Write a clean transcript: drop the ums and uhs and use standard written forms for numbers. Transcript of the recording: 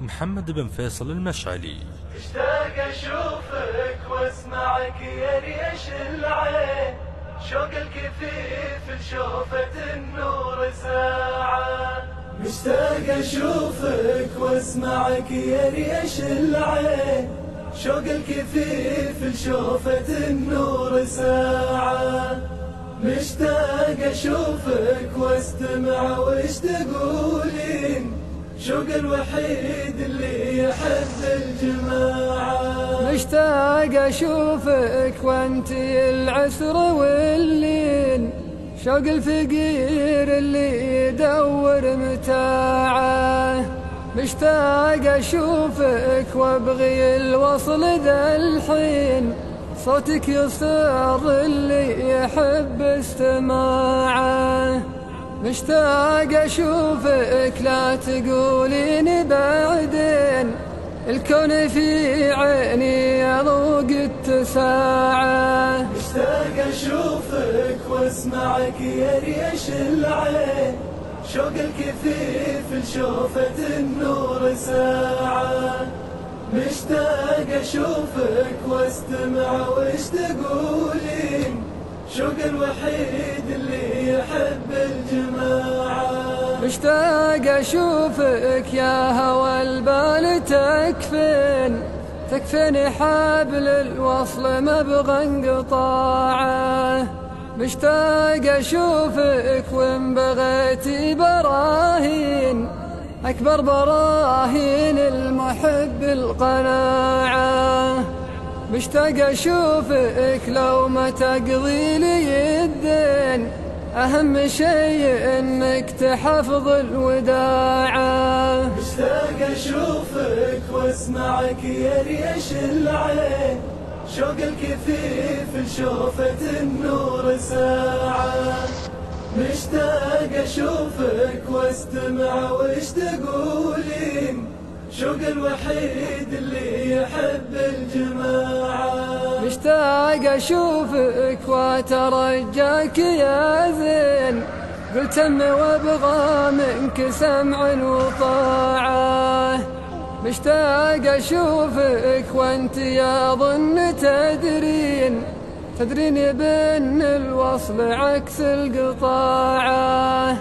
محمد بن فيصل المشعلي. اشتاق اشوفك واسمعك يا ريش العين، شوق الكثيف لشوفة النور ساعة. مشتاق اشوفك واسمعك يا ريش العين، شوق الكثيف لشوفة النور ساعة. مشتاق اشوفك واستمع وش تقولين، شوق الوحيد اللي يحب الجماعة. مشتاق اشوفك وانتي العسر واللين، شوق الفقير اللي يدور متاعه. مشتاق اشوفك وابغي الوصل ذا الحين، صوتك يصر اللي يحب استماعه. مشتاق اشوفك لا تقولين بعدين، الكون في عيني يذوق التساعة. مشتاق اشوفك واسمعك يا ريش العين، شوق الكثيف لشوفة النور ساعة. مشتاق اشوفك واستمع وش تقولين، شوق الوحيد اللي يحب الجماعة. مشتاق اشوفك يا هوى البال تكفين حبل الوصل مبغى انقطاعه. مشتاق اشوفك وان بغيتي براهين، اكبر براهين المحب القناعه. مشتاق اشوفك لو ما تقضي لي الدين، اهم شيء انك تحفظ الوداعه. مشتاق اشوفك واسمعك يا ريش العين، شوق الكثيف لشوفة النور ساعة. مشتاق اشوفك واستمع وش تقولين، شوق الوحيد اللي يحب الجماعة. مشتاق اشوفك واترجاك يا زين، قلت وابغى منك سمع وطاعة. مشتاق اشوفك وانت يا ظن تدرين بان الوصل عكس القطاعة.